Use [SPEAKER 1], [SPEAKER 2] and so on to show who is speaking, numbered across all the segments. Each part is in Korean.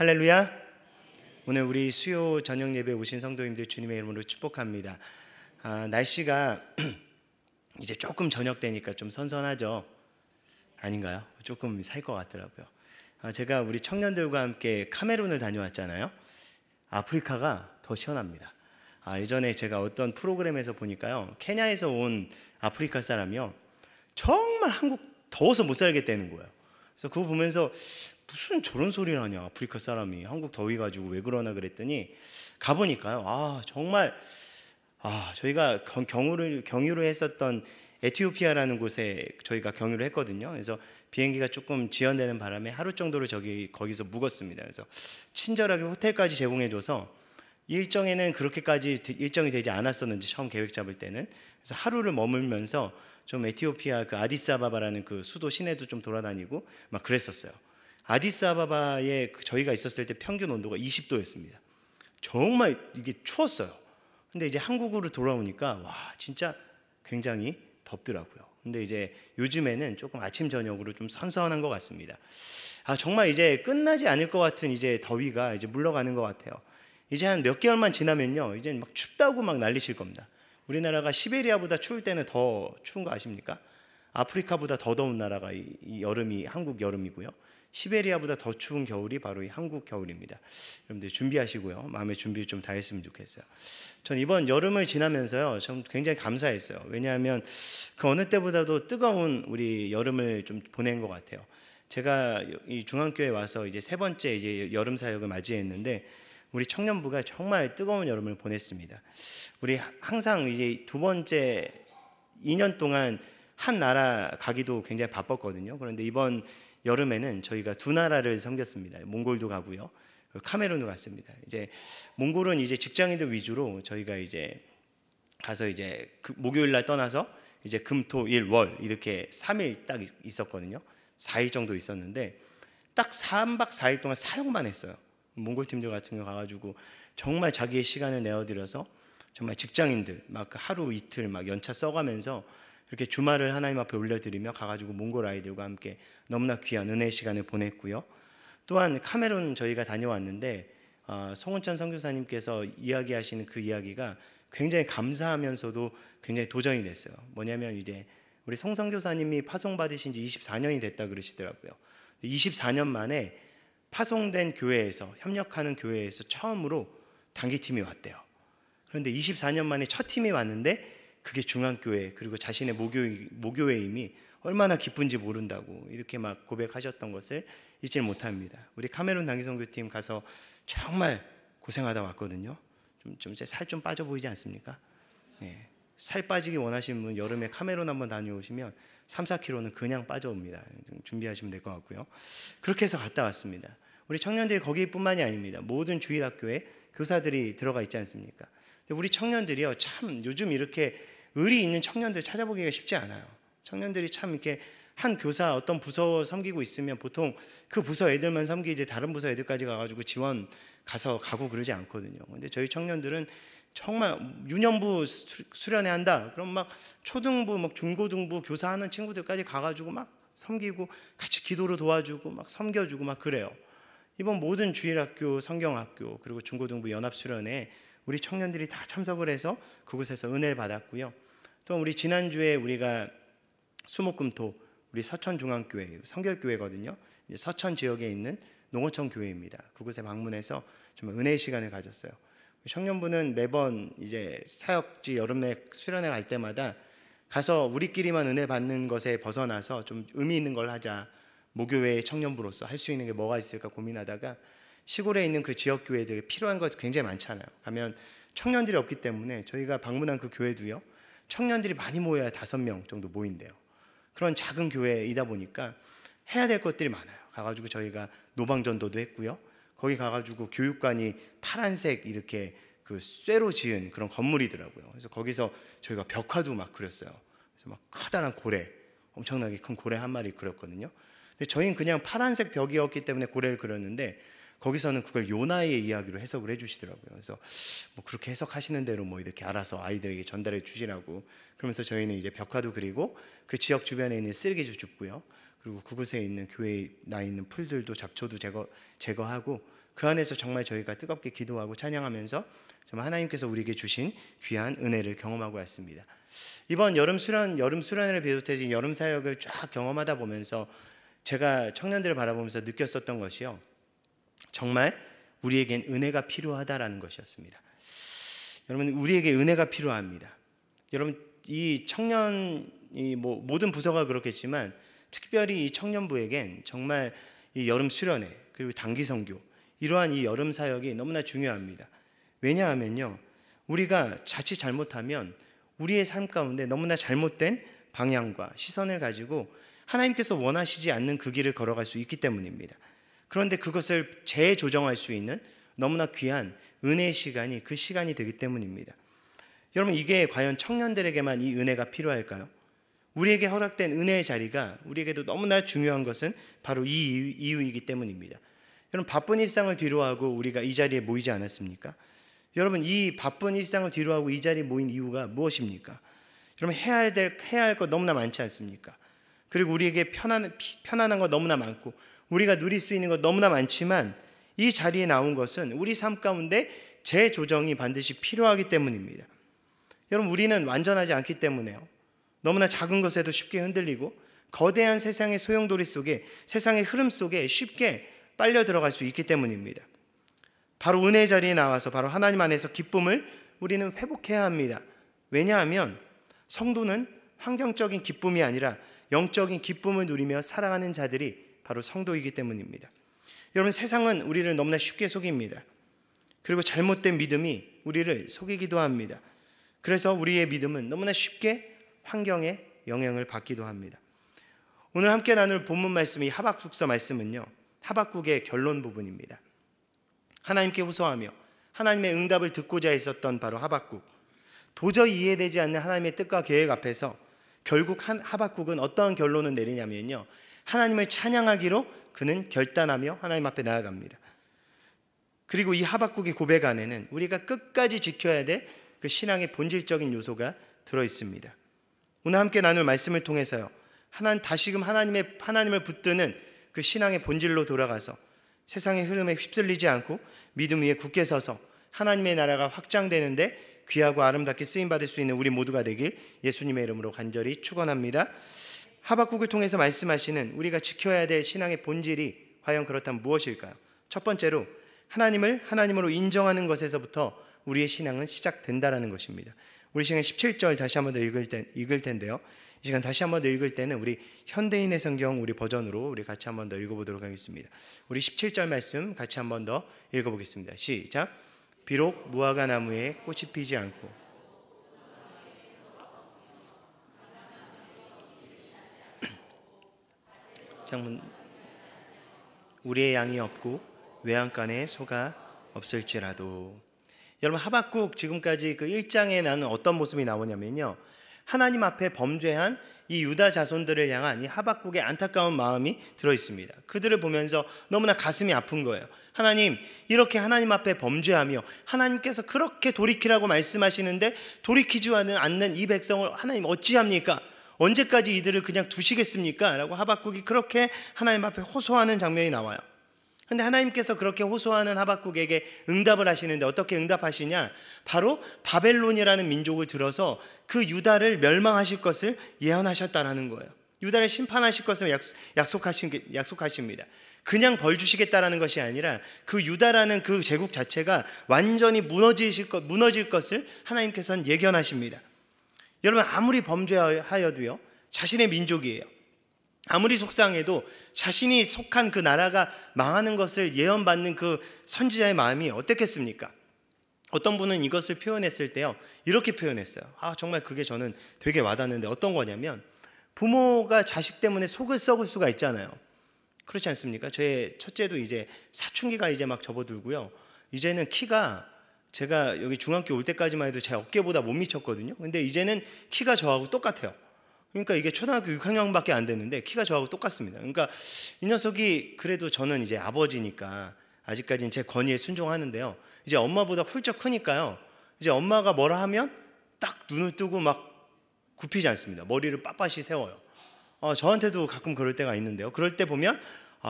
[SPEAKER 1] 할렐루야. 오늘 우리 수요 저녁 예배 오신 성도님들 주님의 이름으로 축복합니다. 날씨가 이제 조금 저녁 되니까 좀 선선하죠? 아닌가요? 조금 살 것 같더라고요. 제가 우리 청년들과 함께 카메룬을 다녀왔잖아요. 아프리카가 더 시원합니다. 예전에 제가 어떤 프로그램에서 보니까요, 케냐에서 온 아프리카 사람이요, 정말 한국 더워서 못 살겠다는 거예요. 그래서 그거 보면서 무슨 저런 소리를 하냐, 아프리카 사람이 한국 더위 가지고 왜 그러나 그랬더니 가보니까요, 정말 저희가 경유를 했었던 에티오피아라는 곳에 저희가 경유를 했거든요. 그래서 비행기가 조금 지연되는 바람에 하루 정도를 거기서 묵었습니다. 그래서 친절하게 호텔까지 제공해줘서 일정에는 그렇게까지 일정이 되지 않았었는지, 처음 계획 잡을 때는. 그래서 하루를 머물면서 좀 에티오피아 그 아디스아바바라는 그 수도 시내도 좀 돌아다니고 막 그랬었어요. 아디스아바바에 저희가 있었을 때 평균 온도가 20도였습니다. 정말 이게 추웠어요. 근데 이제 한국으로 돌아오니까 진짜 굉장히 덥더라고요. 근데 이제 요즘에는 조금 아침 저녁으로 좀 선선한 것 같습니다. 정말 이제 끝나지 않을 것 같은 이제 더위가 이제 물러가는 것 같아요. 이제 한 몇 개월만 지나면요, 이제 막 춥다고 막 난리칠 겁니다. 우리나라가 시베리아보다 추울 때는 더 추운 거 아십니까? 아프리카보다 더 더운 나라가 이 여름이 한국 여름이고요. 시베리아보다 더 추운 겨울이 바로 이 한국 겨울입니다. 여러분들 준비하시고요. 마음의 준비를 좀 다 했으면 좋겠어요. 전 이번 여름을 지나면서요, 좀 굉장히 감사했어요. 왜냐하면 그 어느 때보다도 뜨거운 우리 여름을 좀 보낸 것 같아요. 제가 이 중앙교회에 와서 이제 세 번째 이제 여름 사역을 맞이했는데, 우리 청년부가 정말 뜨거운 여름을 보냈습니다. 우리 항상 이제 두 번째 2년 동안 한 나라 가기도 굉장히 바빴거든요. 그런데 이번 여름에는 저희가 두 나라를 섬겼습니다. 몽골도 가고요, 카메룬도 갔습니다. 이제 몽골은 이제 직장인들 위주로 저희가 이제 가서 이제 목요일 날 떠나서 이제 금, 토, 일, 월 이렇게 3일 딱 있었거든요. 4일 정도 있었는데 딱 3박 4일 동안 사역만 했어요. 몽골 팀들 같은 경우 가가지고 정말 자기의 시간을 내어드려서 정말 직장인들 막 하루 이틀 막 연차 써가면서 이렇게 주말을 하나님 앞에 올려드리며 가가지고 몽골 아이들과 함께 너무나 귀한 은혜의 시간을 보냈고요. 또한 카메룬 저희가 다녀왔는데 송은찬 선교사님께서 이야기하시는 그 이야기가 굉장히 감사하면서도 굉장히 도전이 됐어요. 뭐냐면 이제 우리 송 선교사님이 파송받으신 지 24년이 됐다 그러시더라고요. 24년 만에 파송된 교회에서, 협력하는 교회에서 처음으로 단기팀이 왔대요. 그런데 24년 만에 첫 팀이 왔는데 그게 중앙교회, 그리고 자신의 모교회임이 얼마나 기쁜지 모른다고 이렇게 막 고백하셨던 것을 잊지 못합니다. 우리 카메룬 단기선교팀 가서 정말 고생하다 왔거든요. 좀 살 좀 빠져 보이지 않습니까? 네. 살 빠지기 원하시는 분 여름에 카메룬 한번 다녀오시면 3, 4kg는 그냥 빠져옵니다. 준비하시면 될 것 같고요. 그렇게 해서 갔다 왔습니다. 우리 청년들이 거기뿐만이 아닙니다. 모든 주일학교에 교사들이 들어가 있지 않습니까? 우리 청년들이요, 참 요즘 이렇게 의리 있는 청년들 찾아보기가 쉽지 않아요. 청년들이 참 이렇게 한 교사 어떤 부서 섬기고 있으면 보통 그 부서 애들만 섬기지 다른 부서 애들까지 가가지고 지원 가고 그러지 않거든요. 근데 저희 청년들은 정말 유년부 수련회 한다 그럼 막 초등부 막 중고등부 교사하는 친구들까지 가가지고 막 섬기고 같이 기도로 도와주고 막 섬겨주고 막 그래요. 이번 모든 주일학교, 성경학교, 그리고 중고등부 연합수련회에 우리 청년들이 다 참석을 해서 그곳에서 은혜를 받았고요. 또 우리 지난주에 우리가 수목금토 우리 서천중앙교회 성결교회거든요. 서천 지역에 있는 농어촌 교회입니다. 그곳에 방문해서 정말 은혜의 시간을 가졌어요. 청년부는 매번 이제 사역지 여름에 수련회 갈 때마다 가서 우리끼리만 은혜 받는 것에 벗어나서 좀 의미 있는 걸 하자. 모교회의 청년부로서 할 수 있는 게 뭐가 있을까 고민하다가 시골에 있는 그 지역 교회들이 필요한 것 굉장히 많잖아요. 가면 청년들이 없기 때문에 저희가 방문한 그 교회도요, 청년들이 많이 모여야 5명 정도 모인대요. 그런 작은 교회이다 보니까 해야 될 것들이 많아요. 가가지고 저희가 노방전도도 했고요. 거기 가가지고 교육관이 파란색 이렇게 그 쇠로 지은 그런 건물이더라고요. 그래서 거기서 저희가 벽화도 막 그렸어요. 그래서 막 커다란 고래, 엄청나게 큰 고래 한 마리 그렸거든요. 근데 저희는 그냥 파란색 벽이었기 때문에 고래를 그렸는데 거기서는 그걸 요나의 이야기로 해석을 해주시더라고요. 그래서 뭐 그렇게 해석하시는 대로 뭐 이렇게 알아서 아이들에게 전달해 주시라고. 그러면서 저희는 이제 벽화도 그리고 그 지역 주변에 있는 쓰레기도 줍고요. 그리고 그곳에 있는 교회에 나 있는 풀들도 잡초도 제거하고 그 안에서 정말 저희가 뜨겁게 기도하고 찬양하면서 정말 하나님께서 우리에게 주신 귀한 은혜를 경험하고 왔습니다. 이번 여름 수련회를 비롯해서 여름 사역을 쫙 경험하다 보면서 제가 청년들을 바라보면서 느꼈었던 것이요, 정말 우리에겐 은혜가 필요하다라는 것이었습니다. 여러분, 우리에게 은혜가 필요합니다. 여러분, 이 청년이 모든 부서가 그렇겠지만 특별히 이 청년부에겐 정말 이 여름 수련회 그리고 단기 선교, 이러한 이 여름 사역이 너무나 중요합니다. 왜냐하면요, 우리가 자칫 잘못하면 우리의 삶 가운데 너무나 잘못된 방향과 시선을 가지고 하나님께서 원하시지 않는 그 길을 걸어갈 수 있기 때문입니다. 그런데 그것을 재조정할 수 있는 너무나 귀한 은혜의 시간이 그 시간이 되기 때문입니다. 여러분, 이게 과연 청년들에게만 이 은혜가 필요할까요? 우리에게 허락된 은혜의 자리가 우리에게도 너무나 중요한 것은 바로 이 이유이기 때문입니다. 여러분, 바쁜 일상을 뒤로하고 우리가 이 자리에 모이지 않았습니까? 여러분, 이 바쁜 일상을 뒤로하고 이 자리에 모인 이유가 무엇입니까? 여러분, 해야 할 것 너무나 많지 않습니까? 그리고 우리에게 편안한 거 너무나 많고 우리가 누릴 수 있는 것 너무나 많지만 이 자리에 나온 것은 우리 삶 가운데 재조정이 반드시 필요하기 때문입니다. 여러분, 우리는 완전하지 않기 때문에요, 너무나 작은 것에도 쉽게 흔들리고 거대한 세상의 소용돌이 속에, 세상의 흐름 속에 쉽게 빨려 들어갈 수 있기 때문입니다. 바로 은혜의 자리에 나와서 바로 하나님 안에서 기쁨을 우리는 회복해야 합니다. 왜냐하면 성도는 환경적인 기쁨이 아니라 영적인 기쁨을 누리며 살아가는 자들이 바로 성도이기 때문입니다. 여러분, 세상은 우리를 너무나 쉽게 속입니다. 그리고 잘못된 믿음이 우리를 속이기도 합니다. 그래서 우리의 믿음은 너무나 쉽게 환경의 영향을 받기도 합니다. 오늘 함께 나눌 본문 말씀이 하박국서 말씀은요, 하박국의 결론 부분입니다. 하나님께 호소하며 하나님의 응답을 듣고자 있었던 바로 하박국, 도저히 이해되지 않는 하나님의 뜻과 계획 앞에서 결국 하박국은 어떤 결론을 내리냐면요, 하나님을 찬양하기로 그는 결단하며 하나님 앞에 나아갑니다. 그리고 이 하박국의 고백 안에는 우리가 끝까지 지켜야 될 그 신앙의 본질적인 요소가 들어있습니다. 오늘 함께 나눌 말씀을 통해서요, 다시금 하나님을 붙드는 그 신앙의 본질로 돌아가서 세상의 흐름에 휩쓸리지 않고 믿음 위에 굳게 서서 하나님의 나라가 확장되는데 귀하고 아름답게 쓰임받을 수 있는 우리 모두가 되길 예수님의 이름으로 간절히 축원합니다. 하박국을 통해서 말씀하시는 우리가 지켜야 될 신앙의 본질이 과연 그렇다면 무엇일까요? 첫 번째로 하나님을 하나님으로 인정하는 것에서부터 우리의 신앙은 시작된다라는 것입니다. 우리 시간 17절 다시 한번 더 읽을 텐데요, 이 시간 다시 한번 더 읽을 때는 우리 현대인의 성경 우리 버전으로 우리 같이 한번 더 읽어보도록 하겠습니다. 우리 17절 말씀 같이 한번 더 읽어보겠습니다. 시작. 비록 무화과 나무에 꽃이 피지 않고 우리의 양이 없고 외양간에 소가 없을지라도. 여러분, 하박국 지금까지 그 1장에 나는 어떤 모습이 나오냐면요, 하나님 앞에 범죄한 이 유다 자손들을 향한 이 하박국의 안타까운 마음이 들어있습니다. 그들을 보면서 너무나 가슴이 아픈 거예요. 하나님, 이렇게 하나님 앞에 범죄하며 하나님께서 그렇게 돌이키라고 말씀하시는데 돌이키지 않는 이 백성을 하나님 어찌합니까? 언제까지 이들을 그냥 두시겠습니까? 라고 하박국이 그렇게 하나님 앞에 호소하는 장면이 나와요. 그런데 하나님께서 그렇게 호소하는 하박국에게 응답을 하시는데 어떻게 응답하시냐? 바로 바벨론이라는 민족을 들어서 그 유다를 멸망하실 것을 예언하셨다라는 거예요. 유다를 심판하실 것을 약속하십니다. 그냥 벌 주시겠다라는 것이 아니라 그 유다라는 그 제국 자체가 완전히 무너질 것을 하나님께서는 예견하십니다. 여러분, 아무리 범죄하여도요, 자신의 민족이에요. 아무리 속상해도 자신이 속한 그 나라가 망하는 것을 예언받는 그 선지자의 마음이 어떻겠습니까? 어떤 분은 이것을 표현했을 때요, 이렇게 표현했어요. 정말 그게 저는 되게 와닿는데, 어떤 거냐면 부모가 자식 때문에 속을 썩을 수가 있잖아요. 그렇지 않습니까? 저의 첫째도 이제 사춘기가 이제 막 접어들고요, 이제는 키가, 제가 여기 중학교 올 때까지만 해도 제 어깨보다 못 미쳤거든요. 근데 이제는 키가 저하고 똑같아요. 그러니까 이게 초등학교 6학년밖에 안 됐는데 키가 저하고 똑같습니다. 그러니까 이 녀석이, 그래도 저는 이제 아버지니까 아직까지는 제 권위에 순종하는데요, 이제 엄마보다 훌쩍 크니까요, 이제 엄마가 뭐라 하면 딱 눈을 뜨고 막 굽히지 않습니다. 머리를 빳빳이 세워요. 저한테도 가끔 그럴 때가 있는데요. 그럴 때 보면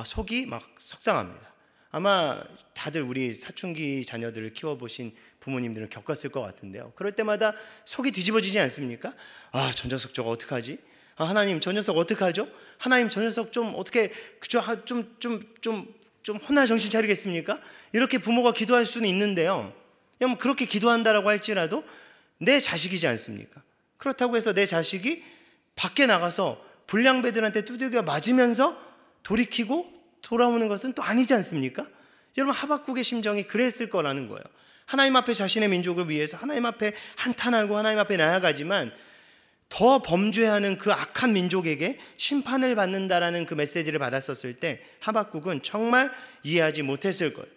[SPEAKER 1] 속이 막 속상합니다. 아마 다들 우리 사춘기 자녀들을 키워보신 부모님들은 겪었을 것 같은데요. 그럴 때마다 속이 뒤집어지지 않습니까? 저 녀석 저거 어떡하지? 하나님 저 녀석 어떡하죠? 하나님 저 녀석 좀 어떻게 좀 혼나 정신 차리겠습니까? 이렇게 부모가 기도할 수는 있는데요. 그렇게 기도한다라고 할지라도 내 자식이지 않습니까? 그렇다고 해서 내 자식이 밖에 나가서 불량배들한테 두들겨 맞으면서 돌이키고 돌아오는 것은 또 아니지 않습니까? 여러분, 하박국의 심정이 그랬을 거라는 거예요. 하나님 앞에 자신의 민족을 위해서 하나님 앞에 한탄하고 하나님 앞에 나아가지만 더 범죄하는 그 악한 민족에게 심판을 받는다라는 그 메시지를 받았었을 때 하박국은 정말 이해하지 못했을 거예요.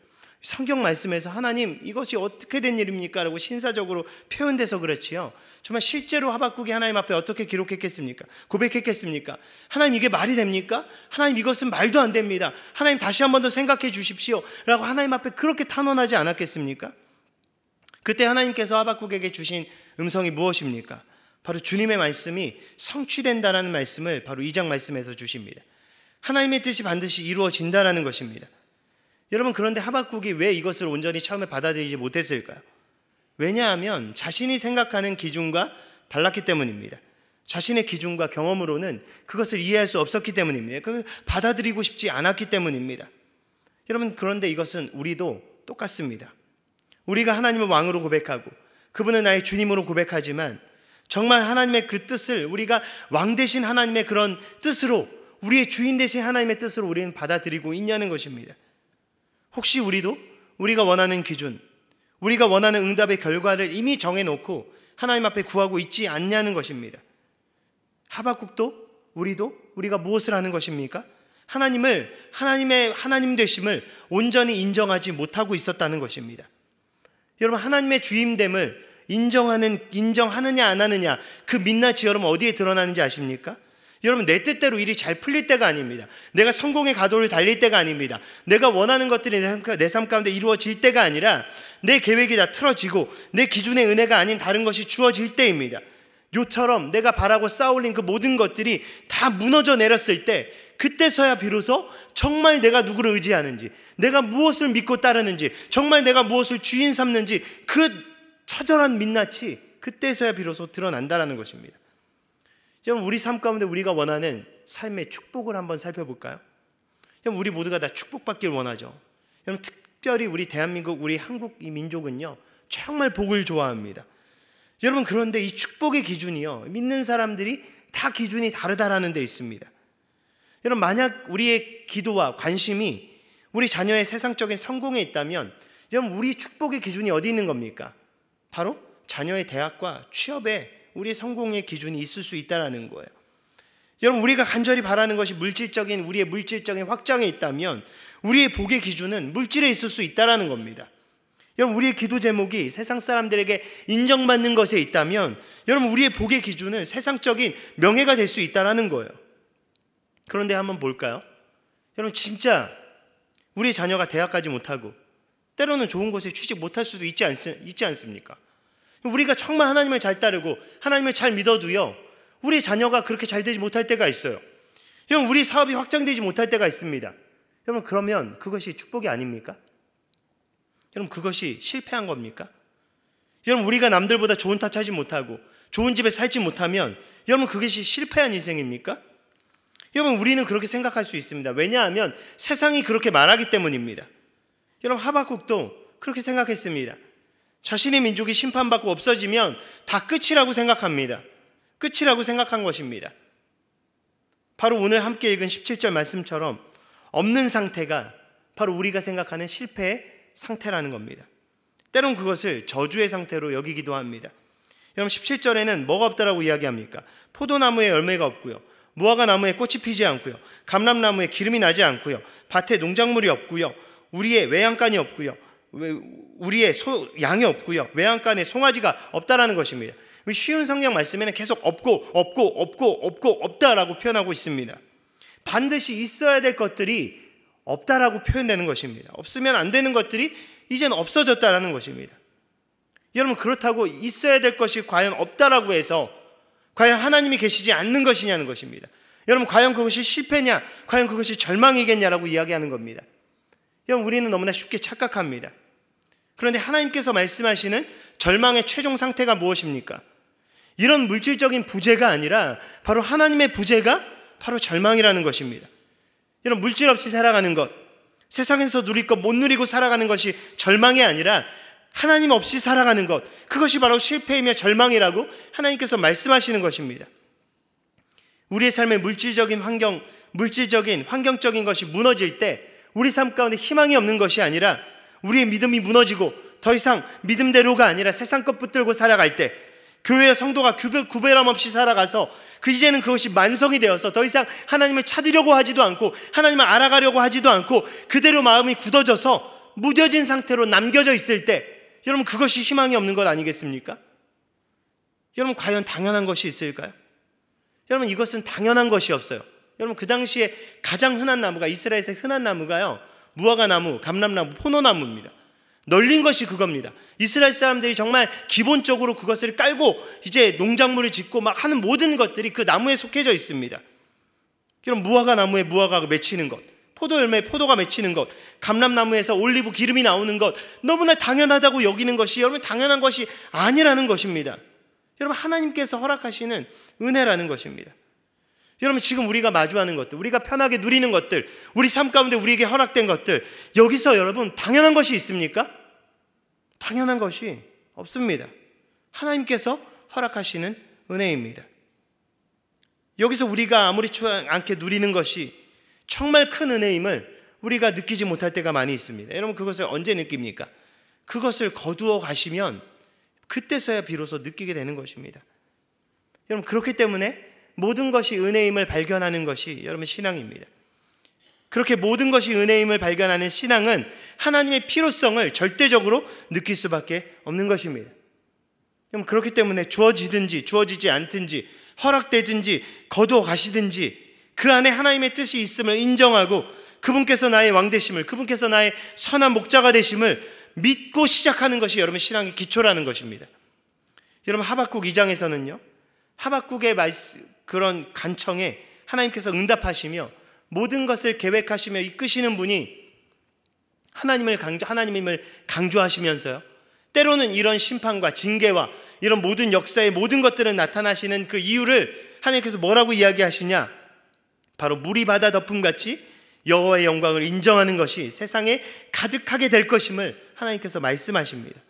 [SPEAKER 1] 성경 말씀에서 하나님 이것이 어떻게 된 일입니까? 라고 신사적으로 표현돼서 그렇지요. 정말 실제로 하박국이 하나님 앞에 어떻게 기록했겠습니까? 고백했겠습니까? 하나님 이게 말이 됩니까? 하나님 이것은 말도 안 됩니다. 하나님 다시 한 번 더 생각해 주십시오. 라고 하나님 앞에 그렇게 탄원하지 않았겠습니까? 그때 하나님께서 하박국에게 주신 음성이 무엇입니까? 바로 주님의 말씀이 성취된다라는 말씀을 바로 2장 말씀에서 주십니다. 하나님의 뜻이 반드시 이루어진다라는 것입니다. 여러분, 그런데 하박국이 왜 이것을 온전히 처음에 받아들이지 못했을까요? 왜냐하면 자신이 생각하는 기준과 달랐기 때문입니다. 자신의 기준과 경험으로는 그것을 이해할 수 없었기 때문입니다. 그걸 받아들이고 싶지 않았기 때문입니다. 여러분, 그런데 이것은 우리도 똑같습니다. 우리가 하나님을 왕으로 고백하고 그분은 나의 주님으로 고백하지만 정말 하나님의 그 뜻을 우리가 왕 대신 하나님의 그런 뜻으로, 우리의 주인 대신 하나님의 뜻으로 우리는 받아들이고 있냐는 것입니다. 혹시 우리가 원하는 기준, 우리가 원하는 응답의 결과를 이미 정해놓고 하나님 앞에 구하고 있지 않냐는 것입니다. 하박국도 우리가 무엇을 하는 것입니까? 하나님의 하나님 되심을 온전히 인정하지 못하고 있었다는 것입니다. 여러분, 하나님의 주임됨을 인정하느냐 안 하느냐, 그 민낯이 여러분 어디에 드러나는지 아십니까? 여러분, 내 뜻대로 일이 잘 풀릴 때가 아닙니다. 내가 성공의 가도를 달릴 때가 아닙니다. 내가 원하는 것들이 내 삶 가운데 이루어질 때가 아니라 내 계획이 다 틀어지고 내 기준의 은혜가 아닌 다른 것이 주어질 때입니다. 요처럼 내가 바라고 쌓아올린 그 모든 것들이 다 무너져 내렸을 때, 그때서야 비로소 정말 내가 누구를 의지하는지, 내가 무엇을 믿고 따르는지, 정말 내가 무엇을 주인 삼는지 그 처절한 민낯이 그때서야 비로소 드러난다라는 것입니다. 여러분, 우리 삶 가운데 우리가 원하는 삶의 축복을 한번 살펴볼까요? 여러분, 우리 모두가 다 축복받길 원하죠. 여러분, 특별히 우리 대한민국, 우리 한국 이 민족은요 정말 복을 좋아합니다. 여러분, 그런데 이 축복의 기준이요, 믿는 사람들이 다 기준이 다르다라는 데 있습니다. 여러분, 만약 우리의 기도와 관심이 우리 자녀의 세상적인 성공에 있다면 여러분, 우리 축복의 기준이 어디 있는 겁니까? 바로 자녀의 대학과 취업에 우리의 성공의 기준이 있을 수 있다는 거예요. 여러분, 우리가 간절히 바라는 것이 우리의 물질적인 확장에 있다면 우리의 복의 기준은 물질에 있을 수 있다는 겁니다. 여러분, 우리의 기도 제목이 세상 사람들에게 인정받는 것에 있다면 여러분, 우리의 복의 기준은 세상적인 명예가 될 수 있다는 거예요. 그런데 한번 볼까요? 여러분, 진짜 우리 자녀가 대학 가지 못하고 때로는 좋은 곳에 취직 못할 수도 있지 않습니까? 우리가 정말 하나님을 잘 따르고 하나님을 잘 믿어도요, 우리 자녀가 그렇게 잘 되지 못할 때가 있어요. 여러분, 우리 사업이 확장되지 못할 때가 있습니다. 여러분, 그러면 그것이 축복이 아닙니까? 여러분, 그것이 실패한 겁니까? 여러분, 우리가 남들보다 좋은 타 차지 못하고 좋은 집에 살지 못하면 여러분, 그것이 실패한 인생입니까? 여러분, 우리는 그렇게 생각할 수 있습니다. 왜냐하면 세상이 그렇게 말하기 때문입니다. 여러분, 하박국도 그렇게 생각했습니다. 자신의 민족이 심판받고 없어지면 다 끝이라고 생각합니다. 끝이라고 생각한 것입니다. 바로 오늘 함께 읽은 17절 말씀처럼 없는 상태가 바로 우리가 생각하는 실패의 상태라는 겁니다. 때론 그것을 저주의 상태로 여기기도 합니다. 여러분, 17절에는 뭐가 없다라고 이야기합니까? 포도나무에 열매가 없고요, 무화과 나무에 꽃이 피지 않고요, 감람나무에 기름이 나지 않고요, 밭에 농작물이 없고요, 우리의 외양간이 없고요, 우리의 양이 없고요, 외양간에 송아지가 없다라는 것입니다. 쉬운 성경 말씀에는 계속 없다라고 표현하고 있습니다. 반드시 있어야 될 것들이 없다라고 표현되는 것입니다. 없으면 안 되는 것들이 이젠 없어졌다라는 것입니다. 여러분, 그렇다고 있어야 될 것이 과연 없다라고 해서 과연 하나님이 계시지 않는 것이냐는 것입니다. 여러분, 과연 그것이 실패냐? 과연 그것이 절망이겠냐라고 이야기하는 겁니다. 여러분, 우리는 너무나 쉽게 착각합니다. 그런데 하나님께서 말씀하시는 절망의 최종 상태가 무엇입니까? 이런 물질적인 부재가 아니라 바로 하나님의 부재가 바로 절망이라는 것입니다. 여러분, 물질 없이 살아가는 것, 세상에서 누릴 것 못 누리고 살아가는 것이 절망이 아니라 하나님 없이 살아가는 것, 그것이 바로 실패이며 절망이라고 하나님께서 말씀하시는 것입니다. 우리의 삶의 물질적인 환경적인 것이 무너질 때 우리 삶 가운데 희망이 없는 것이 아니라 우리의 믿음이 무너지고 더 이상 믿음대로가 아니라 세상 것 붙들고 살아갈 때 교회의 성도가 구별함 없이 살아가서 이제는 그것이 만성이 되어서 더 이상 하나님을 찾으려고 하지도 않고 하나님을 알아가려고 하지도 않고 그대로 마음이 굳어져서 무뎌진 상태로 남겨져 있을 때 여러분, 그것이 희망이 없는 것 아니겠습니까? 여러분, 과연 당연한 것이 있을까요? 여러분, 이것은 당연한 것이 없어요. 여러분, 그 당시에 가장 흔한 나무가, 이스라엘에서 흔한 나무가요, 무화과나무, 감람나무, 포도나무입니다. 널린 것이 그겁니다. 이스라엘 사람들이 정말 기본적으로 그것을 깔고 이제 농작물을 짓고 막 하는 모든 것들이 그 나무에 속해져 있습니다. 여러분, 무화과나무에 무화과가 맺히는 것, 포도열매에 포도가 맺히는 것, 감람나무에서 올리브 기름이 나오는 것, 너무나 당연하다고 여기는 것이 여러분 당연한 것이 아니라는 것입니다. 여러분, 하나님께서 허락하시는 은혜라는 것입니다. 여러분, 지금 우리가 마주하는 것들, 우리가 편하게 누리는 것들, 우리 삶 가운데 우리에게 허락된 것들, 여기서 여러분 당연한 것이 있습니까? 당연한 것이 없습니다. 하나님께서 허락하시는 은혜입니다. 여기서 우리가 아무렇지 않게 누리는 것이 정말 큰 은혜임을 우리가 느끼지 못할 때가 많이 있습니다. 여러분, 그것을 언제 느낍니까? 그것을 거두어 가시면 그때서야 비로소 느끼게 되는 것입니다. 여러분, 그렇기 때문에 모든 것이 은혜임을 발견하는 것이 여러분 신앙입니다. 그렇게 모든 것이 은혜임을 발견하는 신앙은 하나님의 필요성을 절대적으로 느낄 수밖에 없는 것입니다. 여러분, 그렇기 때문에 주어지든지 주어지지 않든지 허락되든지 거두어 가시든지 그 안에 하나님의 뜻이 있음을 인정하고 그분께서 나의 왕 되심을, 그분께서 나의 선한 목자가 되심을 믿고 시작하는 것이 여러분 신앙의 기초라는 것입니다. 여러분, 하박국 2장에서는요, 하박국의 그런 간청에 하나님께서 응답하시며 모든 것을 계획하시며 이끄시는 분이 하나님임을 강조하시면서요, 때로는 이런 심판과 징계와 이런 모든 역사의 모든 것들은 나타나시는 그 이유를 하나님께서 뭐라고 이야기하시냐? 바로 물이 바다 덮음같이 여호와의 영광을 인정하는 것이 세상에 가득하게 될 것임을 하나님께서 말씀하십니다.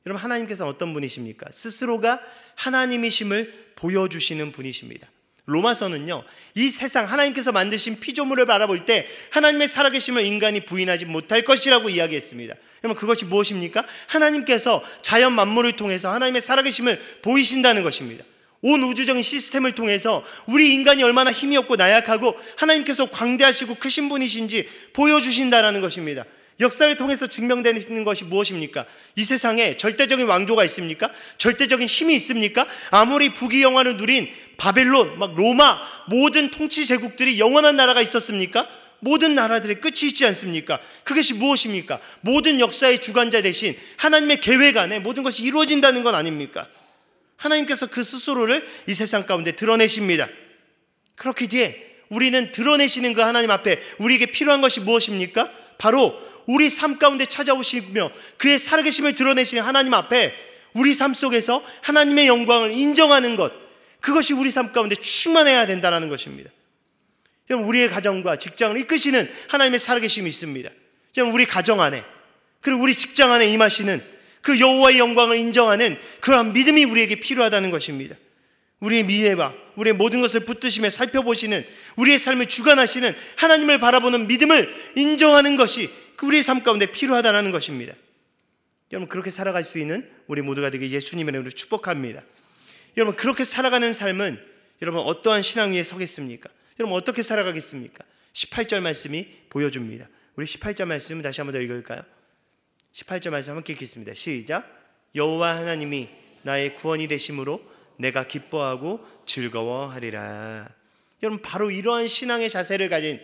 [SPEAKER 1] 여러분, 하나님께서 어떤 분이십니까? 스스로가 하나님이심을 보여주시는 분이십니다. 로마서는요, 이 세상 하나님께서 만드신 피조물을 바라볼 때 하나님의 살아계심을 인간이 부인하지 못할 것이라고 이야기했습니다. 여러분, 그것이 무엇입니까? 하나님께서 자연 만물을 통해서 하나님의 살아계심을 보이신다는 것입니다. 온 우주적인 시스템을 통해서 우리 인간이 얼마나 힘이 없고 나약하고 하나님께서 광대하시고 크신 분이신지 보여주신다라는 것입니다. 역사를 통해서 증명되는 것이 무엇입니까? 이 세상에 절대적인 왕조가 있습니까? 절대적인 힘이 있습니까? 아무리 부귀 영화를 누린 바벨론, 로마, 모든 통치 제국들이 영원한 나라가 있었습니까? 모든 나라들의 끝이 있지 않습니까? 그것이 무엇입니까? 모든 역사의 주관자 대신 하나님의 계획 안에 모든 것이 이루어진다는 건 아닙니까? 하나님께서 그 스스로를 이 세상 가운데 드러내십니다. 그렇기에 우리는 드러내시는 그 하나님 앞에 우리에게 필요한 것이 무엇입니까? 바로 우리 삶 가운데 찾아오시며 그의 살아계심을 드러내시는 하나님 앞에 우리 삶 속에서 하나님의 영광을 인정하는 것, 그것이 우리 삶 가운데 충만해야 된다는 것입니다. 여러분, 우리의 가정과 직장을 이끄시는 하나님의 살아계심이 있습니다. 여러분, 우리 가정 안에 그리고 우리 직장 안에 임하시는 그 여호와의 영광을 인정하는 그러한 믿음이 우리에게 필요하다는 것입니다. 우리의 미래와 우리의 모든 것을 붙드시며 살펴보시는, 우리의 삶을 주관하시는 하나님을 바라보는 믿음을 인정하는 것이 우리의 삶 가운데 필요하다는 것입니다. 여러분, 그렇게 살아갈 수 있는 우리 모두가 되게 예수님의 이름으로 축복합니다. 여러분, 그렇게 살아가는 삶은 여러분 어떠한 신앙 위에 서겠습니까? 여러분, 어떻게 살아가겠습니까? 18절 말씀이 보여줍니다. 우리 18절 말씀 다시 한번 더 읽을까요? 18절 말씀 함께 읽겠습니다. 시작. 여호와 하나님이 나의 구원이 되심으로 내가 기뻐하고 즐거워하리라. 여러분, 바로 이러한 신앙의 자세를 가진,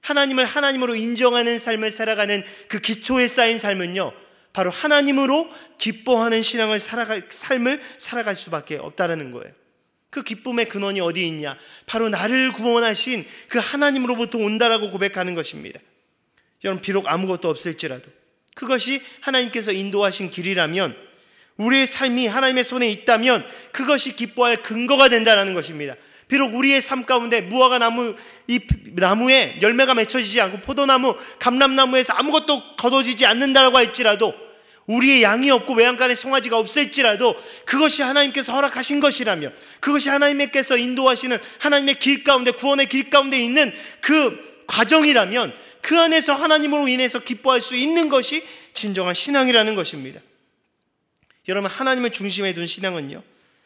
[SPEAKER 1] 하나님을 하나님으로 인정하는 삶을 살아가는 그 기초에 쌓인 삶은요, 바로 하나님으로 기뻐하는 삶을 살아갈 수밖에 없다는 거예요. 그 기쁨의 근원이 어디 있냐? 바로 나를 구원하신 그 하나님으로부터 온다라고 고백하는 것입니다. 여러분, 비록 아무것도 없을지라도 그것이 하나님께서 인도하신 길이라면, 우리의 삶이 하나님의 손에 있다면 그것이 기뻐할 근거가 된다는 것입니다. 비록 우리의 삶 가운데 무화과 나무, 이 나무에 열매가 맺혀지지 않고 포도나무, 감람나무에서 아무것도 거둬지지 않는다고 할지라도, 우리의 양이 없고 외양간에 송아지가 없을지라도 그것이 하나님께서 허락하신 것이라면, 그것이 하나님께서 인도하시는 하나님의 길 가운데, 구원의 길 가운데 있는 그 과정이라면, 그 안에서 하나님으로 인해서 기뻐할 수 있는 것이 진정한 신앙이라는 것입니다. 여러분, 하나님을 중심에 둔 신앙은요,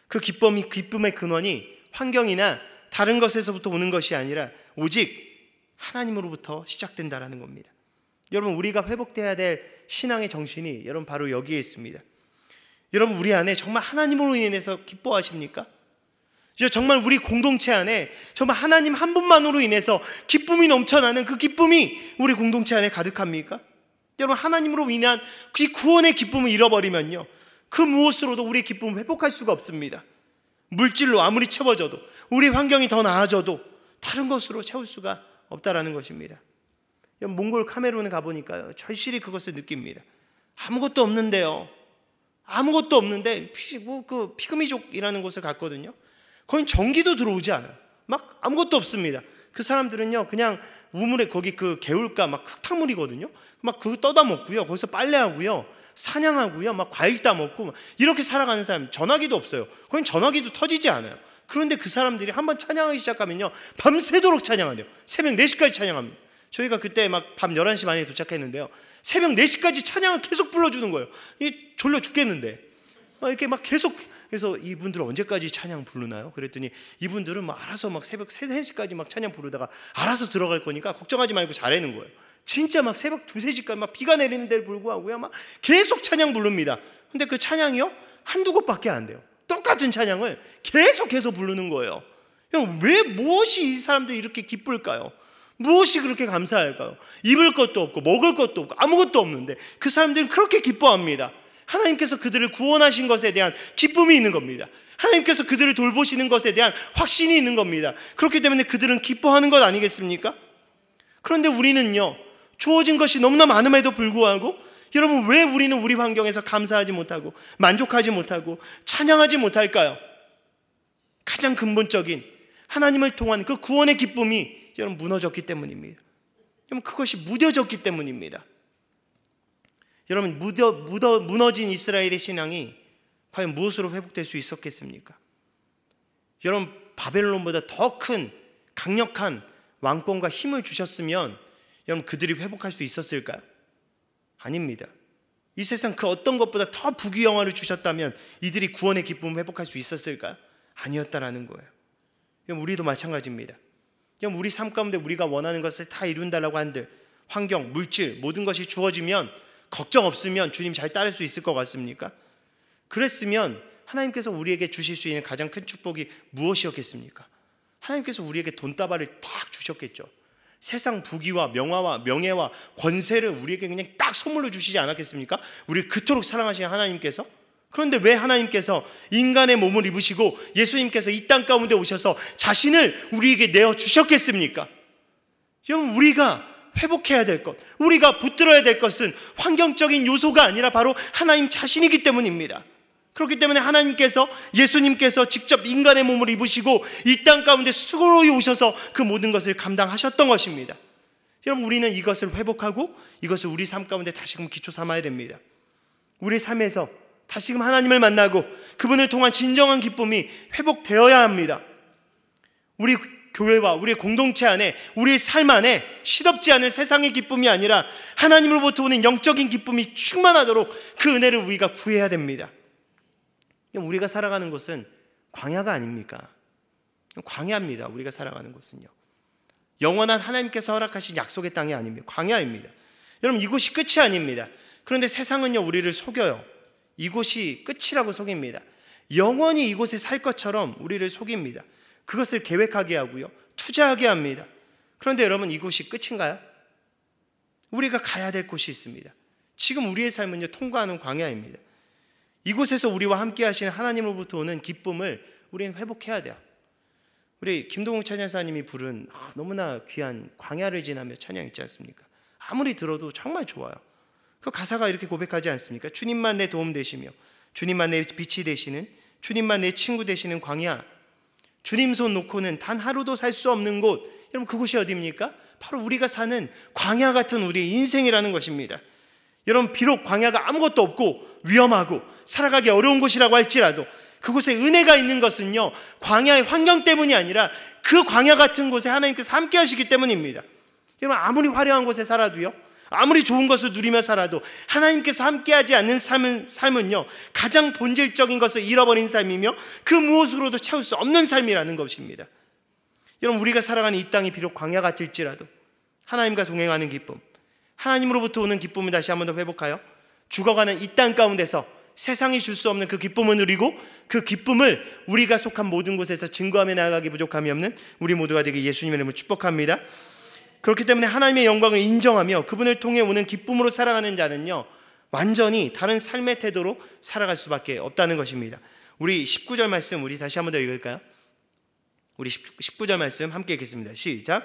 [SPEAKER 1] 그 기쁨의 근원이 환경이나 다른 것에서부터 오는 것이 아니라 오직 하나님으로부터 시작된다라는 겁니다. 여러분, 우리가 회복돼야 될 신앙의 정신이 여러분 바로 여기에 있습니다. 여러분, 우리 안에 정말 하나님으로 인해서 기뻐하십니까? 정말 우리 공동체 안에 정말 하나님 한 분만으로 인해서 기쁨이 넘쳐나는 그 기쁨이 우리 공동체 안에 가득합니까? 여러분, 하나님으로 인한 그 구원의 기쁨을 잃어버리면요, 그 무엇으로도 우리의 기쁨을 회복할 수가 없습니다. 물질로 아무리 채워져도, 우리 환경이 더 나아져도 다른 것으로 채울 수가 없다라는 것입니다. 몽골 카메룬에 가보니까요, 절실히 그것을 느낍니다. 아무것도 없는데요, 아무것도 없는데 그 피그미족이라는 곳에 갔거든요. 거긴 전기도 들어오지 않아요. 막 아무것도 없습니다. 그 사람들은요, 그냥 우물에 거기 그 개울가 막 흙탕물이거든요. 막 그거 떠다 먹고요, 거기서 빨래하고요, 사냥하고요, 막 과일 따먹고 이렇게 살아가는 사람. 전화기도 없어요. 거긴 전화기도 터지지 않아요. 그런데 그 사람들이 한번 찬양하기 시작하면요, 밤새도록 찬양한대요. 새벽 4시까지 찬양합니다. 저희가 그때 막 밤 11시 반에 도착했는데요, 새벽 4시까지 찬양을 계속 불러주는 거예요. 이게 졸려 죽겠는데 막 이렇게 막 계속. 그래서 이분들은 언제까지 찬양 부르나요? 그랬더니 이분들은 막 알아서 막 새벽 3, 4시까지 막 찬양 부르다가 알아서 들어갈 거니까 걱정하지 말고 잘하는 거예요. 진짜 막 새벽 2, 3시까지 막 비가 내리는 데를 불구하고요, 막 계속 찬양 부릅니다. 근데 그 찬양이요, 한두 곡밖에 안 돼요. 똑같은 찬양을 계속해서 부르는 거예요. 왜, 무엇이 이 사람들이 이렇게 기쁠까요? 무엇이 그렇게 감사할까요? 입을 것도 없고 먹을 것도 없고 아무것도 없는데 그 사람들은 그렇게 기뻐합니다. 하나님께서 그들을 구원하신 것에 대한 기쁨이 있는 겁니다. 하나님께서 그들을 돌보시는 것에 대한 확신이 있는 겁니다. 그렇기 때문에 그들은 기뻐하는 것 아니겠습니까? 그런데 우리는요, 주어진 것이 너무나 많음에도 불구하고, 여러분, 왜 우리는 우리 환경에서 감사하지 못하고 만족하지 못하고 찬양하지 못할까요? 가장 근본적인 하나님을 통한 그 구원의 기쁨이 여러분 무너졌기 때문입니다. 여러분, 그것이 무뎌졌기 때문입니다. 여러분, 무너진 이스라엘의 신앙이 과연 무엇으로 회복될 수 있었겠습니까? 여러분, 바벨론보다 더 큰 강력한 왕권과 힘을 주셨으면 여러분, 그들이 회복할 수 있었을까요? 아닙니다. 이 세상 그 어떤 것보다 더 부귀영화를 주셨다면 이들이 구원의 기쁨을 회복할 수 있었을까요? 아니었다라는 거예요. 여러분, 우리도 마찬가지입니다. 여러분, 우리 삶 가운데 우리가 원하는 것을 다 이룬다라고 한들 환경, 물질, 모든 것이 주어지면, 걱정 없으면 주님 잘 따를 수 있을 것 같습니까? 그랬으면 하나님께서 우리에게 주실 수 있는 가장 큰 축복이 무엇이었겠습니까? 하나님께서 우리에게 돈다발을 딱 주셨겠죠. 세상 부귀와 명화와 명예와 권세를 우리에게 그냥 딱 선물로 주시지 않았겠습니까? 우리를 그토록 사랑하신 하나님께서. 그런데 왜 하나님께서 인간의 몸을 입으시고 예수님께서 이 땅 가운데 오셔서 자신을 우리에게 내어주셨겠습니까? 여러분, 우리가 회복해야 될 것, 우리가 붙들어야 될 것은 환경적인 요소가 아니라 바로 하나님 자신이기 때문입니다. 그렇기 때문에 하나님께서, 예수님께서 직접 인간의 몸을 입으시고 이 땅 가운데 수고로이 오셔서 그 모든 것을 감당하셨던 것입니다. 여러분, 우리는 이것을 회복하고 이것을 우리 삶 가운데 다시금 기초 삼아야 됩니다. 우리 삶에서 다시금 하나님을 만나고 그분을 통한 진정한 기쁨이 회복되어야 합니다. 우리 교회와 우리 공동체 안에, 우리의 삶 안에 시덥지 않은 세상의 기쁨이 아니라 하나님으로부터 오는 영적인 기쁨이 충만하도록 그 은혜를 우리가 구해야 됩니다. 우리가 살아가는 곳은 광야가 아닙니까? 광야입니다. 우리가 살아가는 곳은요, 영원한 하나님께서 허락하신 약속의 땅이 아닙니다. 광야입니다. 여러분, 이곳이 끝이 아닙니다. 그런데 세상은요, 우리를 속여요. 이곳이 끝이라고 속입니다. 영원히 이곳에 살 것처럼 우리를 속입니다. 그것을 계획하게 하고요, 투자하게 합니다. 그런데 여러분, 이곳이 끝인가요? 우리가 가야 될 곳이 있습니다. 지금 우리의 삶은요, 통과하는 광야입니다. 이곳에서 우리와 함께 하시는 하나님으로부터 오는 기쁨을 우리는 회복해야 돼요. 우리 김동욱 찬양사님이 부른 너무나 귀한 광야를 지나며 찬양 있지 않습니까? 아무리 들어도 정말 좋아요. 그 가사가 이렇게 고백하지 않습니까? 주님만 내 도움 되시며 주님만 내 빛이 되시는, 주님만 내 친구 되시는 광야, 주님 손 놓고는 단 하루도 살 수 없는 곳. 여러분, 그곳이 어디입니까? 바로 우리가 사는 광야 같은 우리의 인생이라는 것입니다. 여러분, 비록 광야가 아무것도 없고 위험하고 살아가기 어려운 곳이라고 할지라도 그곳에 은혜가 있는 것은요, 광야의 환경 때문이 아니라 그 광야 같은 곳에 하나님께서 함께 하시기 때문입니다. 여러분, 아무리 화려한 곳에 살아도요, 아무리 좋은 것을 누리며 살아도 하나님께서 함께하지 않는 삶은요, 가장 본질적인 것을 잃어버린 삶이며 그 무엇으로도 채울 수 없는 삶이라는 것입니다. 여러분, 우리가 살아가는 이 땅이 비록 광야 같을지라도 하나님과 동행하는 기쁨, 하나님으로부터 오는 기쁨을 다시 한 번 더 회복하여 죽어가는 이 땅 가운데서 세상이 줄 수 없는 그 기쁨을 누리고 그 기쁨을 우리가 속한 모든 곳에서 증거하며 나아가기 부족함이 없는 우리 모두가 되게 예수님의 이름으로 축복합니다. 그렇기 때문에 하나님의 영광을 인정하며 그분을 통해 오는 기쁨으로 살아가는 자는요, 완전히 다른 삶의 태도로 살아갈 수밖에 없다는 것입니다. 우리 19절 말씀 우리 다시 한 번 더 읽을까요? 우리 19절 말씀 함께 읽겠습니다. 시작.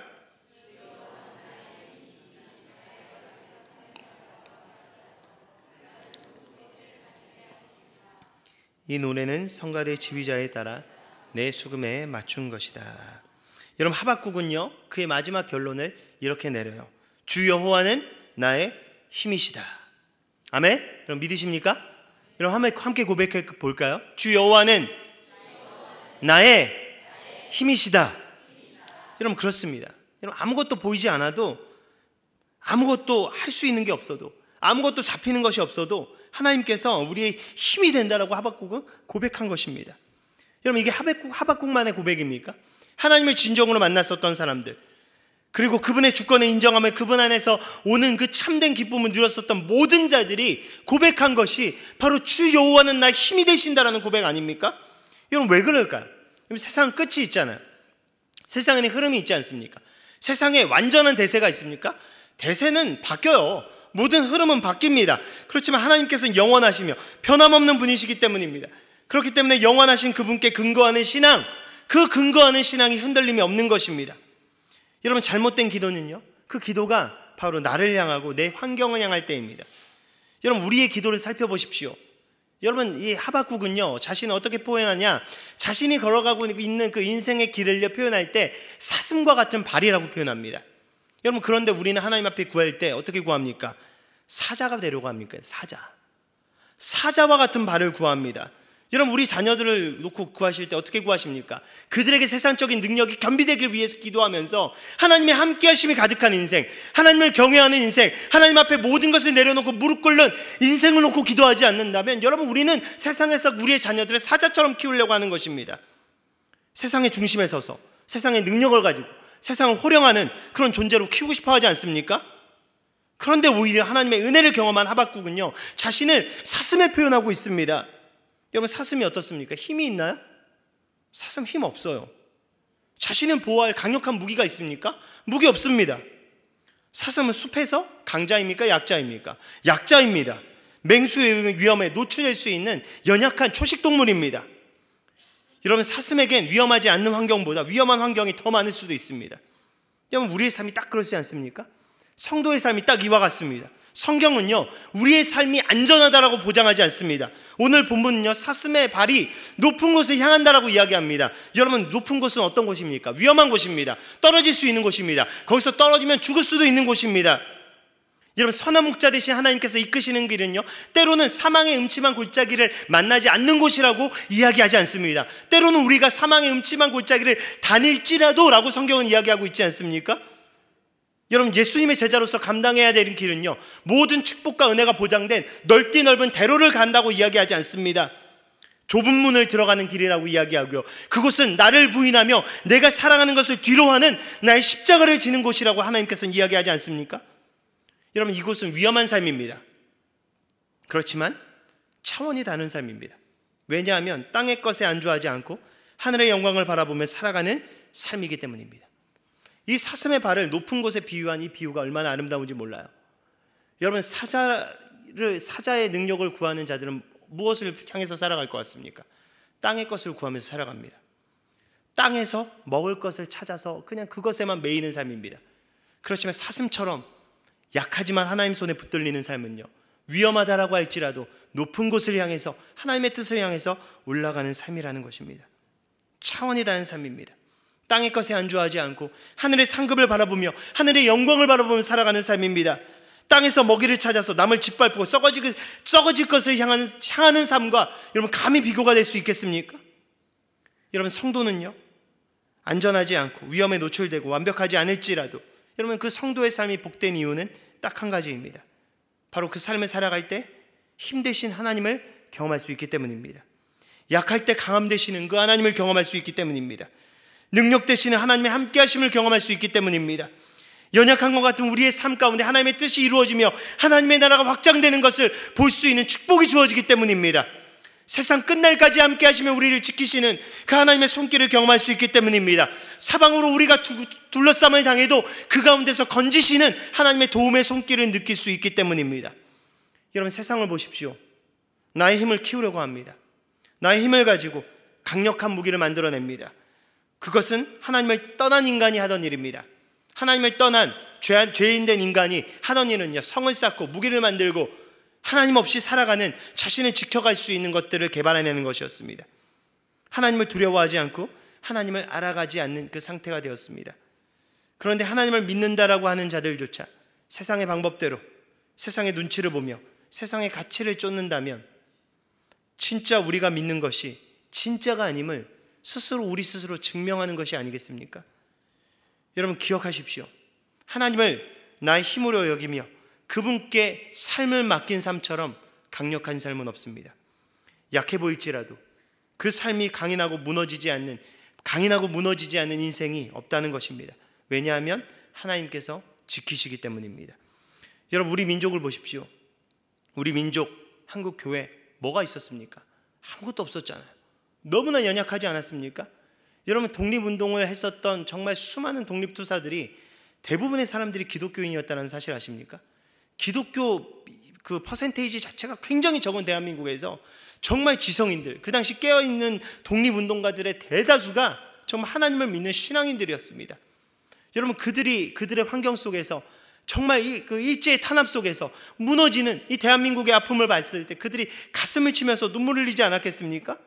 [SPEAKER 1] 이 노래는 성가대 지휘자에 따라 내 수금에 맞춘 것이다. 여러분, 하박국은요, 그의 마지막 결론을 이렇게 내려요. 주 여호와는 나의 힘이시다. 아멘? 여러분, 믿으십니까? 여러분, 함께 고백해 볼까요? 주 여호와는 나의 힘이시다. 여러분, 그렇습니다. 여러분, 아무것도 보이지 않아도, 아무것도 할 수 있는 게 없어도, 아무것도 잡히는 것이 없어도 하나님께서 우리의 힘이 된다라고 하박국은 고백한 것입니다. 여러분, 이게 하박국만의 고백입니까? 하나님을 진정으로 만났었던 사람들, 그리고 그분의 주권을 인정하며 그분 안에서 오는 그 참된 기쁨을 누렸었던 모든 자들이 고백한 것이 바로 주 여호와는 나의 힘이 되신다라는 고백 아닙니까? 여러분, 왜 그럴까요? 세상 끝이 있잖아요. 세상에는 흐름이 있지 않습니까? 세상에 완전한 대세가 있습니까? 대세는 바뀌어요. 모든 흐름은 바뀝니다. 그렇지만 하나님께서는 영원하시며 변함없는 분이시기 때문입니다. 그렇기 때문에 영원하신 그분께 근거하는 신앙, 그 근거하는 신앙이 흔들림이 없는 것입니다. 여러분, 잘못된 기도는요, 그 기도가 바로 나를 향하고 내 환경을 향할 때입니다. 여러분, 우리의 기도를 살펴보십시오. 여러분, 이 하박국은요, 자신을 어떻게 표현하냐, 자신이 걸어가고 있는 그 인생의 길을 표현할 때 사슴과 같은 발이라고 표현합니다. 여러분, 그런데 우리는 하나님 앞에 구할 때 어떻게 구합니까? 사자가 되려고 합니까? 사자와 같은 발을 구합니다. 여러분, 우리 자녀들을 놓고 구하실 때 어떻게 구하십니까? 그들에게 세상적인 능력이 겸비되길 위해서 기도하면서 하나님의 함께하심이 가득한 인생, 하나님을 경외하는 인생, 하나님 앞에 모든 것을 내려놓고 무릎 꿇는 인생을 놓고 기도하지 않는다면 여러분, 우리는 세상에서 우리의 자녀들을 사자처럼 키우려고 하는 것입니다. 세상의 중심에 서서 세상의 능력을 가지고 세상을 호령하는 그런 존재로 키우고 싶어 하지 않습니까? 그런데 오히려 하나님의 은혜를 경험한 하박국은요, 자신을 사슴에 표현하고 있습니다. 여러분, 사슴이 어떻습니까? 힘이 있나요? 사슴 힘 없어요. 자신은 보호할 강력한 무기가 있습니까? 무기 없습니다. 사슴은 숲에서 강자입니까? 약자입니까? 약자입니다. 맹수의 위험에 노출될 수 있는 연약한 초식동물입니다. 여러분, 사슴에겐 위험하지 않는 환경보다 위험한 환경이 더 많을 수도 있습니다. 여러분, 우리의 삶이 딱 그렇지 않습니까? 성도의 삶이 딱 이와 같습니다. 성경은요, 우리의 삶이 안전하다라고 보장하지 않습니다. 오늘 본문은요, 사슴의 발이 높은 곳을 향한다라고 이야기합니다. 여러분, 높은 곳은 어떤 곳입니까? 위험한 곳입니다. 떨어질 수 있는 곳입니다. 거기서 떨어지면 죽을 수도 있는 곳입니다. 여러분, 선한 목자 대신 하나님께서 이끄시는 길은요, 때로는 사망의 음침한 골짜기를 만나지 않는 곳이라고 이야기하지 않습니다. 때로는 우리가 사망의 음침한 골짜기를 다닐지라도 라고 성경은 이야기하고 있지 않습니까? 여러분, 예수님의 제자로서 감당해야 되는 길은요, 모든 축복과 은혜가 보장된 넓디 넓은 대로를 간다고 이야기하지 않습니다. 좁은 문을 들어가는 길이라고 이야기하고요, 그곳은 나를 부인하며 내가 사랑하는 것을 뒤로하는 나의 십자가를 지는 곳이라고 하나님께서는 이야기하지 않습니까? 여러분, 이곳은 위험한 삶입니다. 그렇지만 차원이 다른 삶입니다. 왜냐하면 땅의 것에 안주하지 않고 하늘의 영광을 바라보며 살아가는 삶이기 때문입니다. 이 사슴의 발을 높은 곳에 비유한 이 비유가 얼마나 아름다운지 몰라요. 여러분, 사자의 능력을 구하는 자들은 무엇을 향해서 살아갈 것 같습니까? 땅의 것을 구하면서 살아갑니다. 땅에서 먹을 것을 찾아서 그냥 그것에만 매이는 삶입니다. 그렇지만 사슴처럼 약하지만 하나님 손에 붙들리는 삶은요, 위험하다라고 할지라도 높은 곳을 향해서 하나님의 뜻을 향해서 올라가는 삶이라는 것입니다. 차원이 다른 삶입니다. 땅의 것에 안주하지 않고 하늘의 상급을 바라보며 하늘의 영광을 바라보며 살아가는 삶입니다. 땅에서 먹이를 찾아서 남을 짓밟고 썩어질 것을 향하는 삶과 여러분 감히 비교가 될 수 있겠습니까? 여러분, 성도는요, 안전하지 않고 위험에 노출되고 완벽하지 않을지라도 여러분, 그 성도의 삶이 복된 이유는 딱 한 가지입니다. 바로 그 삶을 살아갈 때 힘 대신 하나님을 경험할 수 있기 때문입니다. 약할 때 강함 되시는 그 하나님을 경험할 수 있기 때문입니다. 능력 되시는 하나님의 함께 하심을 경험할 수 있기 때문입니다. 연약한 것 같은 우리의 삶 가운데 하나님의 뜻이 이루어지며 하나님의 나라가 확장되는 것을 볼 수 있는 축복이 주어지기 때문입니다. 세상 끝날까지 함께 하시며 우리를 지키시는 그 하나님의 손길을 경험할 수 있기 때문입니다. 사방으로 우리가 둘러싸움을 당해도 그 가운데서 건지시는 하나님의 도움의 손길을 느낄 수 있기 때문입니다. 여러분, 세상을 보십시오. 나의 힘을 키우려고 합니다. 나의 힘을 가지고 강력한 무기를 만들어냅니다. 그것은 하나님을 떠난 인간이 하던 일입니다. 하나님을 떠난 죄인된 인간이 하던 일은요, 성을 쌓고 무기를 만들고 하나님 없이 살아가는, 자신을 지켜갈 수 있는 것들을 개발해내는 것이었습니다. 하나님을 두려워하지 않고 하나님을 알아가지 않는 그 상태가 되었습니다. 그런데 하나님을 믿는다라고 하는 자들조차 세상의 방법대로 세상의 눈치를 보며 세상의 가치를 쫓는다면 진짜 우리가 믿는 것이 진짜가 아님을 우리 스스로 증명하는 것이 아니겠습니까? 여러분, 기억하십시오. 하나님을 나의 힘으로 여기며 그분께 삶을 맡긴 삶처럼 강력한 삶은 없습니다. 약해 보일지라도 그 삶이 강인하고 무너지지 않는 인생이 없다는 것입니다. 왜냐하면 하나님께서 지키시기 때문입니다. 여러분, 우리 민족을 보십시오. 우리 민족, 한국 교회 뭐가 있었습니까? 아무것도 없었잖아요. 너무나 연약하지 않았습니까? 여러분, 독립운동을 했었던 정말 수많은 독립투사들이 대부분의 사람들이 기독교인이었다는 사실 아십니까? 기독교 그 퍼센테이지 자체가 굉장히 적은 대한민국에서 정말 지성인들, 그 당시 깨어있는 독립운동가들의 대다수가 정말 하나님을 믿는 신앙인들이었습니다. 여러분, 그들의 환경 속에서 정말 그 일제의 탄압 속에서 무너지는 이 대한민국의 아픔을 봤을 때 그들이 가슴을 치면서 눈물을 흘리지 않았겠습니까?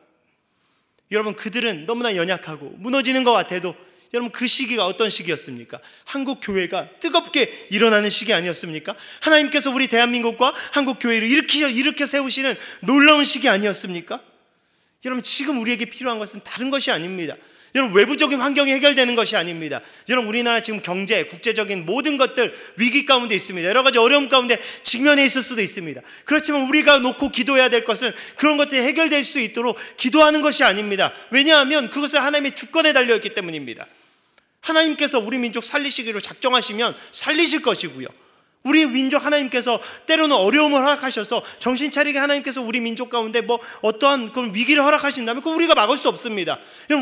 [SPEAKER 1] 여러분, 그들은 너무나 연약하고 무너지는 것 같아도 여러분, 그 시기가 어떤 시기였습니까? 한국 교회가 뜨겁게 일어나는 시기 아니었습니까? 하나님께서 우리 대한민국과 한국 교회를 일으켜 세우시는 놀라운 시기 아니었습니까? 여러분, 지금 우리에게 필요한 것은 다른 것이 아닙니다. 여러분, 외부적인 환경이 해결되는 것이 아닙니다. 여러분, 우리나라 지금 경제, 국제적인 모든 것들 위기 가운데 있습니다. 여러 가지 어려움 가운데 직면해 있을 수도 있습니다. 그렇지만 우리가 놓고 기도해야 될 것은 그런 것들이 해결될 수 있도록 기도하는 것이 아닙니다. 왜냐하면 그것은 하나님의 주권에 달려있기 때문입니다. 하나님께서 우리 민족 살리시기로 작정하시면 살리실 것이고요, 우리 민족 하나님께서 때로는 어려움을 허락하셔서 정신 차리게 하나님께서 우리 민족 가운데 어떠한 그런 위기를 허락하신다면 그거 우리가 막을 수 없습니다.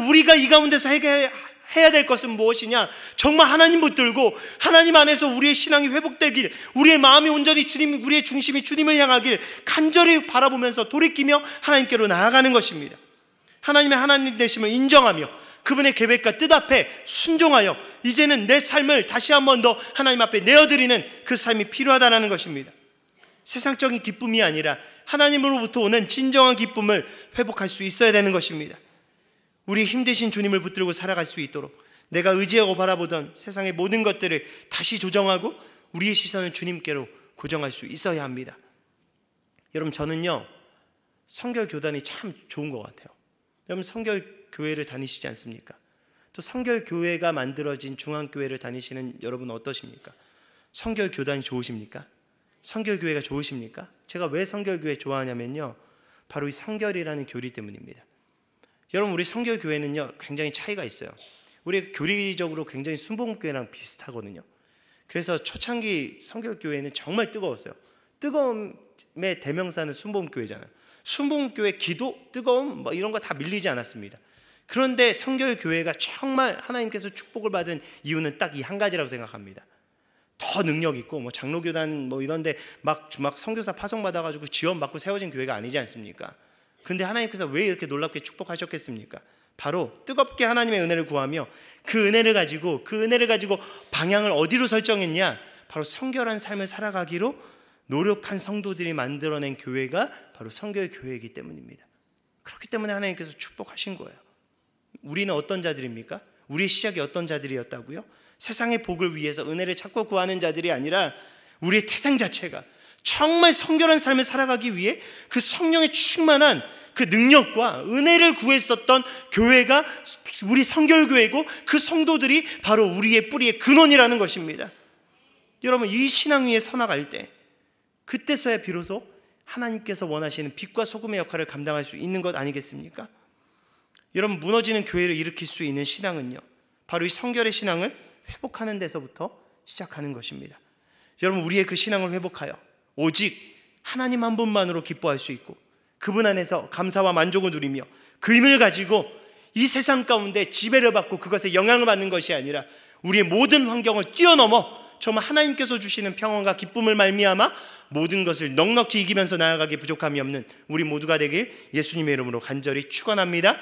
[SPEAKER 1] 우리가 이 가운데서 해야 될 것은 무엇이냐? 정말 하나님 붙들고 하나님 안에서 우리의 신앙이 회복되길, 우리의 마음이 온전히 우리의 중심이 주님을 향하길 간절히 바라보면서 돌이키며 하나님께로 나아가는 것입니다. 하나님의 하나님 되심을 인정하며 그분의 계획과 뜻 앞에 순종하여 이제는 내 삶을 다시 한 번 더 하나님 앞에 내어드리는 그 삶이 필요하다는 것입니다. 세상적인 기쁨이 아니라 하나님으로부터 오는 진정한 기쁨을 회복할 수 있어야 되는 것입니다. 우리 힘드신 주님을 붙들고 살아갈 수 있도록 내가 의지하고 바라보던 세상의 모든 것들을 다시 조정하고 우리의 시선을 주님께로 고정할 수 있어야 합니다. 여러분, 저는요, 성결교단이 참 좋은 것 같아요. 여러분, 성결교회를 다니시지 않습니까? 또 성결교회가 만들어진 중앙교회를 다니시는 여러분 어떠십니까? 성결교단이 좋으십니까? 성결교회가 좋으십니까? 제가 왜 성결교회 좋아하냐면요, 바로 이 성결이라는 교리 때문입니다. 여러분, 우리 성결교회는요 굉장히 차이가 있어요. 우리 교리적으로 굉장히 순복음교회랑 비슷하거든요. 그래서 초창기 성결교회는 정말 뜨거웠어요. 뜨거움의 대명사는 순복음교회잖아요. 순복음교회 기도, 뜨거움 이런 거 다 밀리지 않았습니다. 그런데 성결교회가 정말 하나님께서 축복을 받은 이유는 딱 이 한 가지라고 생각합니다. 더 능력 있고 장로교단 이런데 막 선교사 파송받아가지고 지원받고 세워진 교회가 아니지 않습니까? 근데 하나님께서 왜 이렇게 놀랍게 축복하셨겠습니까? 바로 뜨겁게 하나님의 은혜를 구하며 그 은혜를 가지고 방향을 어디로 설정했냐? 바로 성결한 삶을 살아가기로 노력한 성도들이 만들어낸 교회가 바로 성결 교회이기 때문입니다. 그렇기 때문에 하나님께서 축복하신 거예요. 우리는 어떤 자들입니까? 우리의 시작이 어떤 자들이었다고요? 세상의 복을 위해서 은혜를 찾고 구하는 자들이 아니라 우리의 태생 자체가 정말 성결한 삶을 살아가기 위해 그 성령의 충만한 그 능력과 은혜를 구했었던 교회가 우리 성결교회고, 그 성도들이 바로 우리의 뿌리의 근원이라는 것입니다. 여러분, 이 신앙 위에 서나갈 때 그때서야 비로소 하나님께서 원하시는 빛과 소금의 역할을 감당할 수 있는 것 아니겠습니까? 여러분, 무너지는 교회를 일으킬 수 있는 신앙은요, 바로 이 성결의 신앙을 회복하는 데서부터 시작하는 것입니다. 여러분, 우리의 그 신앙을 회복하여 오직 하나님 한 분만으로 기뻐할 수 있고, 그분 안에서 감사와 만족을 누리며 그 힘을 가지고 이 세상 가운데 지배를 받고 그것에 영향을 받는 것이 아니라 우리의 모든 환경을 뛰어넘어 정말 하나님께서 주시는 평안과 기쁨을 말미암아 모든 것을 넉넉히 이기면서 나아가기 부족함이 없는 우리 모두가 되길 예수님의 이름으로 간절히 축원합니다.